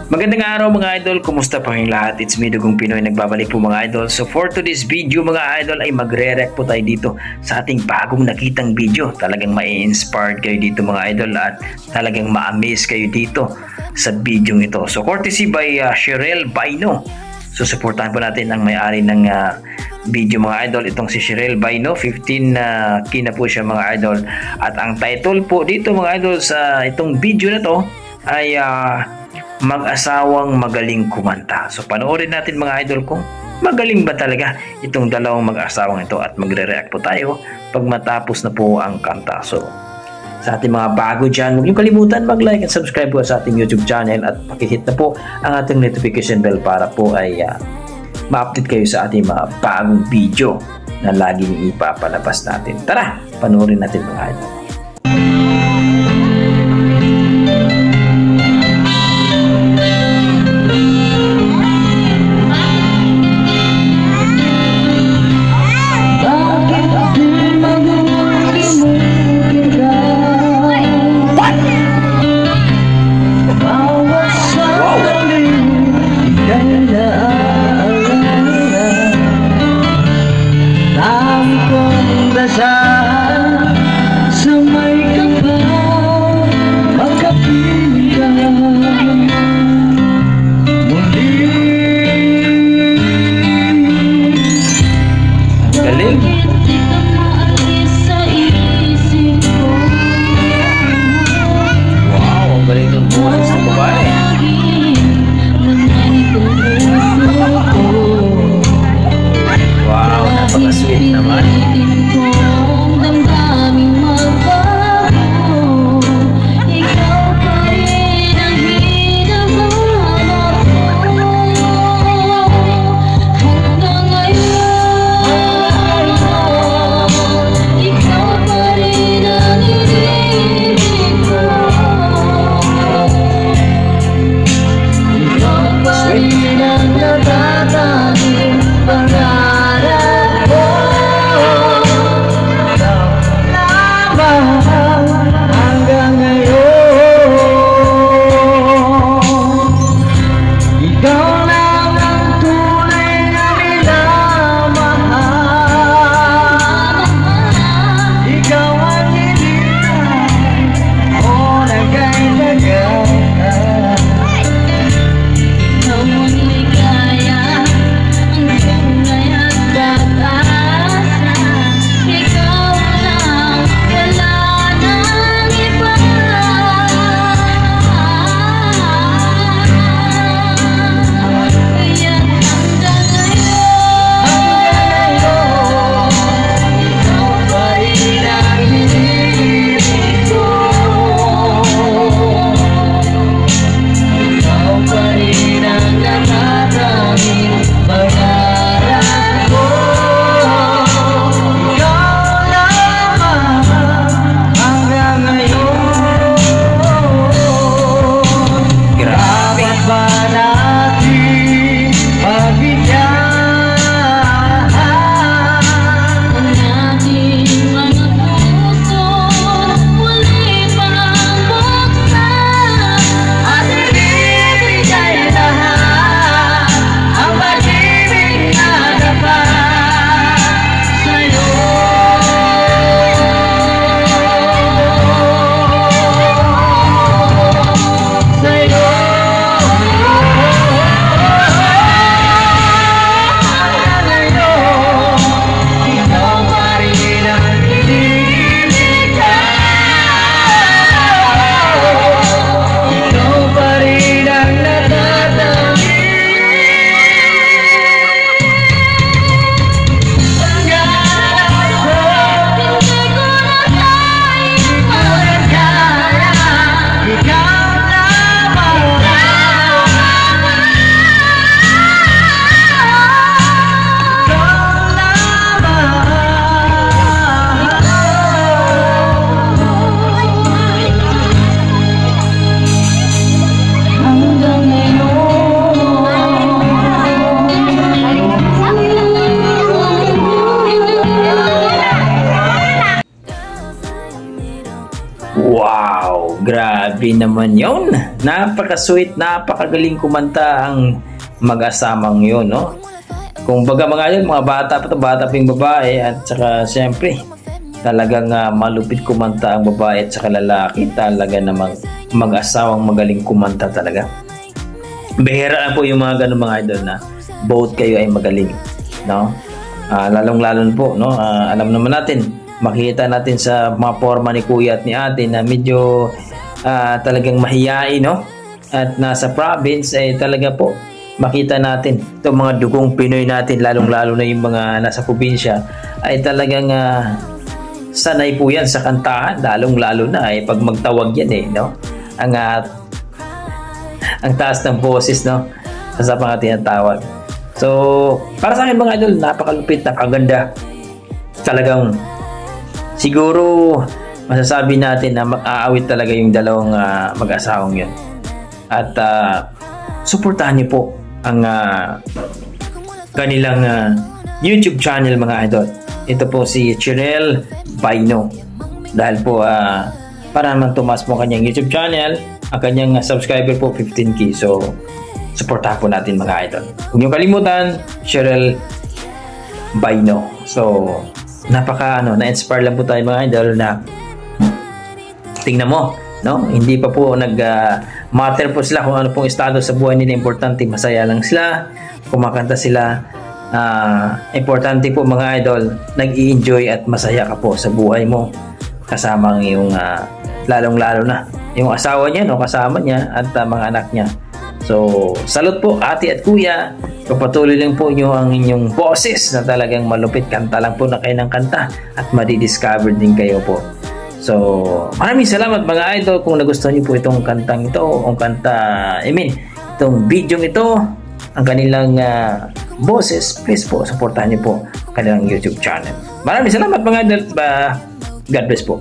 Magandang araw mga idol, kumusta po kayong lahat? It's me, Dugong Pinoy, nagbabalik po mga idol. So for today's video mga idol ay magre-react po tayo dito sa ating bagong nakitang video. Talagang ma-inspired kayo dito mga idol at talagang ma-amaze kayo dito sa video ito. So courtesy by Cheryl Baino. So supportahan po natin ang may-ari ng video mga idol. Itong si Cheryl Baino, 15K na po siya mga idol. At ang title po dito mga idol sa itong video na to ay Mag-asawang magaling kumanta. So panoorin natin mga idol kung magaling ba talaga itong dalawang mag-asawang ito at magre-react po tayo pag matapos na po ang kanta. So sa ating mga bago dyan, huwag niyo kalimutan mag-like at subscribe po sa ating YouTube channel at pakihit na po ang ating notification bell para po ay ma-update kayo sa ating mga bagong video na laging ipapalabas natin. Tara, panoorin natin mga idol. Sweet naman. Wow! Grabe naman yun! napaka-sweet, napakagaling kumanta ang mag-asamang yun, no? Kung baga mga idol, mga bata pa yung babae, at saka siyempre talagang malupit kumanta ang babae at saka lalaki. Talaga namang mag-asawang magaling kumanta talaga. Bihira po yung mga ganun mga idol na both kayo ay magaling, no? Lalong-lalo po, no? Alam naman natin, makita natin sa mga forma ni kuya at ni ate na medyo talagang mahiyain, no? At nasa province ay talaga po makita natin itong mga dugong Pinoy natin, lalong-lalo na yung mga nasa probinsya, ay talagang sanay po yan sa kantahan, lalong-lalo na pag magtawag yan, no? Ang taas ng boses, no? Sa mga tinatawag. So, para sa akin mga idol, napakalupit, napakaganda. Talagang siguro masasabi natin na mag-aawit talaga yung dalawang mag-asawang yun. At suportahan niyo po ang kanilang YouTube channel mga idol. Ito po si Cherelle Baino. Dahil po para naman tumas po kanyang YouTube channel, ang kanyang subscriber po 15K. So, suportahan po natin mga idol. Huwag niyo kalimutan, Cherelle Baino. So, na-inspire lang po tayo mga idol na tingnan mo, no? Hindi pa po matter po sila kung ano pong estado sa buhay nila. Importante, masaya lang sila, kumakanta sila. Importante po mga idol, nag-i-enjoy at masaya ka po sa buhay mo kasama yung lalong-lalo na yung asawa niya, no? Kasama niya at mga anak niya. So, salute po ate at kuya. Papatuloy lang po nyo ang inyong boses na talagang malupit. Kanta lang po na kayo ng kanta at madidiscover din kayo po. So, maraming salamat mga idol kung nagustuhan niyo po itong kantang ito, itong video ito, ang kanilang boses. Please po, supportahan niyo po kanilang YouTube channel. Maraming salamat mga idol. God bless po.